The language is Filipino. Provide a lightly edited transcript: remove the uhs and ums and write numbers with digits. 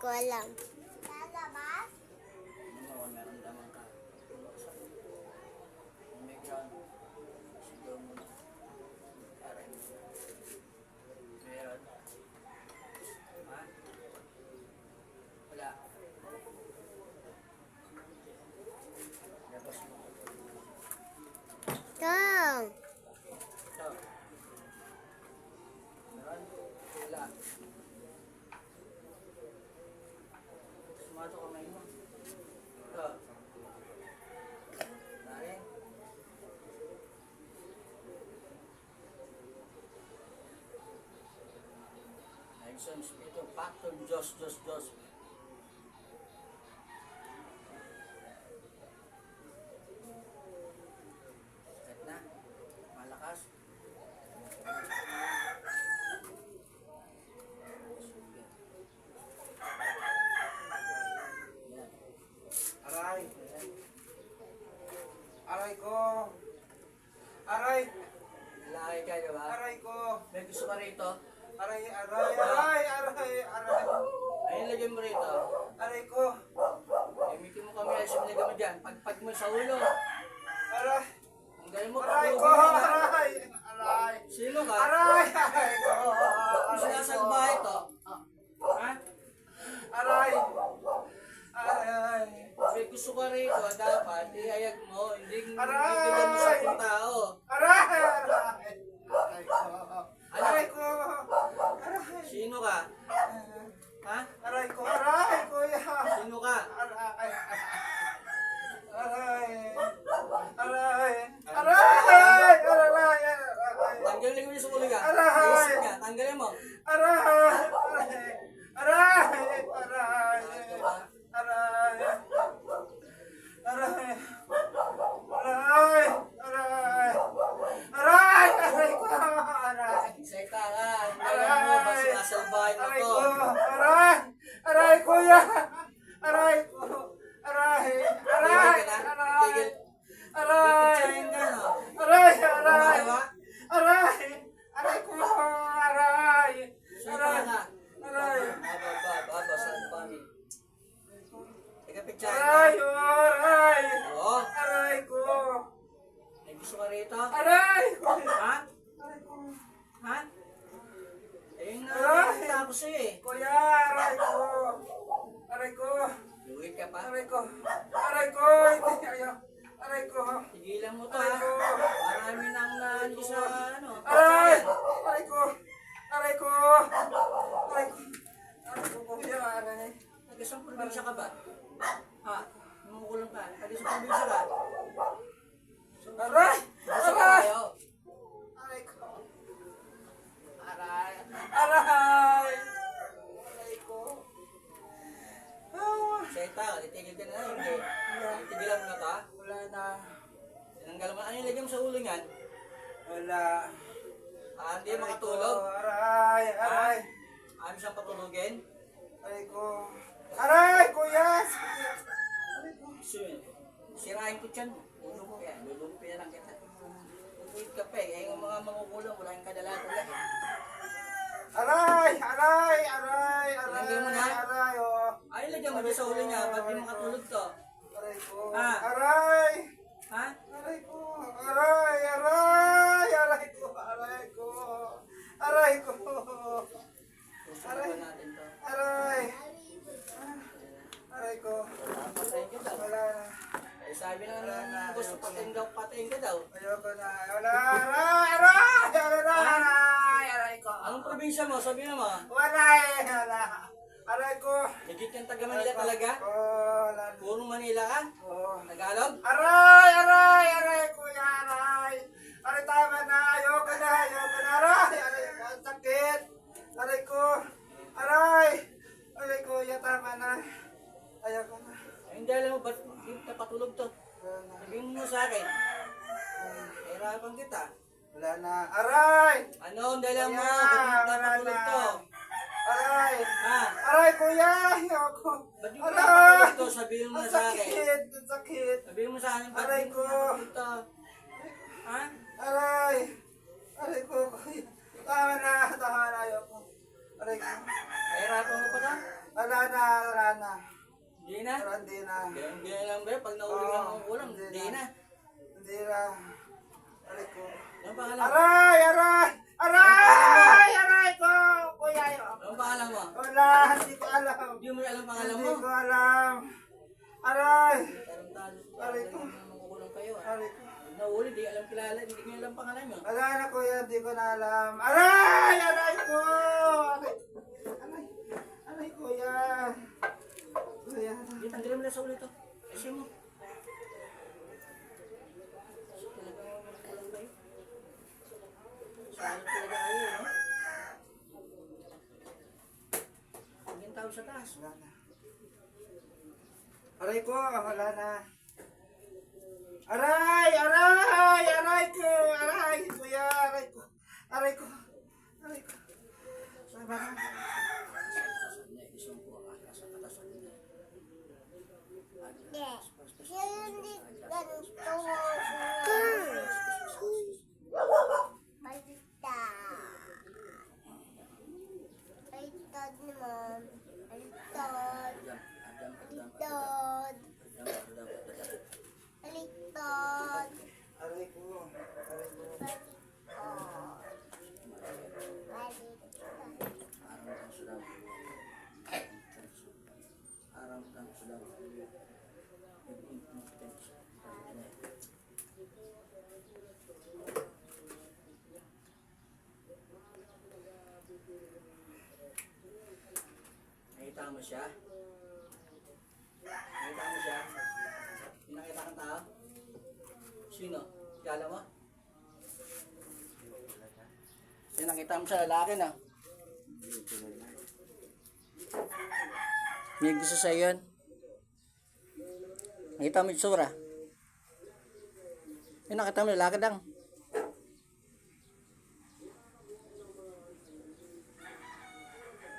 ko alam. Lalabas? Ano, meron naman ka. May ground. Sigaw mo na. Aray mo. Meron. Ha? Wala. Labas mo. Tang. Ito. Meron. Wala. Sumato kamay mo. Ito. Dari. Ayun, ito. Patol. Diyos. Kahit na. Malakas. Yan. Aray. Aray ko. Aray. Lalaki ka, di ba? Aray ko. May gusto ka rito? Aray, aray, aray, aray, aray. Ayun, lagyan mo rito. Aray ko. Gamitin mo kami, ayos mo lagyan mo dyan. Pagpag mo sa ulo. Aray. Ang galing mo, Aray ko. patulogin mo na. Aray. Aray. Sino ka? Aray. Aray ko. Kung sinasalba ito. Ha? Aray. Aray. May gusto ka rito, dapat ihayag mo. Hindi Aray! bigyan mo sa ibang tao. Aray. Aray. Aray ko. Aray ko. Aray. Sino ka? Ha? Aray ko. Aray, kuya. Sino ka? Aray. Aray. Aray. Aray. Aray. Tanggalin mo yung sa ulo ka. Aray! Ayusin ka, tanggalin mo. Aray. Aray. Aray. Diba? Aray. Aray. Aray. Aray. Aray. Aray ko. Aray. Sekta ka. Ang galing mo, ba sinasalbahin mo Aray to? ko. Aray. Aray, kuya. Aray ko. Aray. Aray. Tigil ka na? Aray. Tigil. Aray. Pipicturein ka, no? Aray. Aray. Diba? Aray. Aray ko. Aray. Sekta ka. Aray. Baba, saan pa mi? Teka, picturein Aray. ka. Aray. Oo. Aray ko. May gusto ka rito? Aray ko. Ha? Aray ko. Ha? Ayun na, Aray! nakita ko sa'yo eh. Kuya, aray ko. Aray ko. Luwit ka pa. Aray ko. Aray ko. Hindi ayaw. Aray ko. Tigilan mo to Aray ha. ko. Marami nang naan sa ano. Aray. picturean. Aray ko. Aray ko. Aray ko. Aray ko, kuya. Aray. Taga saan probinsya ka ba? Ha? Numukulong ka. Taga saan probinsya ka? Aray. Gusto ka Aray. kayo? Aray ko. Aray. Aray. Aray ko. Ah, Seta, titigil ka na lang. Hindi. Titigilan mo na to ha. wala na. Tinanggal mo. Ano yung lagyan mo sa ulo niyan? Wala. Hindi makatulog. Aray. Aray. Ayaw siyang patulogin. Aray ko. Aray, kuya. Aray ko. Sirain ko dyan. Lulumpi na lang kita. Tutuit ka pa eh. Yung mga mangukulong, wala yung kadala-dala eh. Aray! Aray! Aray! Aray! Tinanggal mo na? Aray! Oh. Ay, lagyan mo dyan sa ulo niya. Ba't di makatulog to? Aray ko. Ah. Aray! Ha? Aray ko. Aray! Aray! Aray ko. Aray ko. Aray ko. Susunod natin to. Aray! Aray ko. Patayin ka daw. Wala na. Eh, sabi na gusto patayin ka daw. Ayoko na. Wala. Aray! Aray! Wala na. Aray! Aray ko. Anong probinsya mo? Sabi na mo. Wala eh. Wala. Aray ko. Legit kang taga Manila talaga? Oh, wala na. Puro Manila ka? Oh. Tagalog? Aray! Aray! Aray! Kuya! Aray! Aray, tama na! Ayoko na! Ayoko na! Aray! Aray! Ang sakit! Aray ko! Aray! Aray, kuya! Tama na! Ayoko na! Ay, hindi alam mo, ba't hindi ka patulog to? Wala na! Sabihin mo sa akin. Hirapan kita. Wala na! Aray! Ano ang dala mo? Kuya, Ba't hindi ka wala patulog na. to? Aray! Ha? Aray, kuya! Ayoko! Ba't hindi ka Aray! patulog to? Sabihin mo Ang na sa akin. sakit! Ang sakit! Sabihin mo sa akin, ba't Aray hindi ko. ka patulog to? Ha? Aray! Aray ko, kuya! Tama na! Tama na! Ayoko! Aray ko! Hirapan mo pa na? Wala na, wala na. Hindi na. Wala, hindi na. Ganyan lang ba? Pag nahuli ka ng ulam, hindi na. Hindi na. Aray ko. Anong pangalan mo? Aray! Aray! Aray! Aray ko! Kuya yun. Anong pangalan mo? Wala, hindi ko alam. Hindi mo alam pangalan mo? Hindi ko alam. Aray! Aray ko. Makukulang kayo. Aray ko. Nahuli, di alam kilala, hindi nyo alam pangalan nyo. Wala na kuya, hindi ko na alam. Aray! Aray ko! Aray! Aray! Aray kuya! Kuya! Di, tanggalin mo na sa ulo ito. Kasi mo. Talagang makukulang kayo. Saan talaga kayo, no? Hanggang tao sa taas. Wala na. Aray ko, wala na. Aray! Aray! Aray ko! Aray! Kuya! Aray ko! Aray ko! Aray ko! Sama na. Aray ko! Aray ko! Nakita mo siya? Nakita mo siya? Yung nakita kang tao? Sino? Kala mo? Yung nakita mo siya, lalaki na. May gusto sa'yo yun? Nakita mo yung tsura? Yung nakita mo, lalaki lang.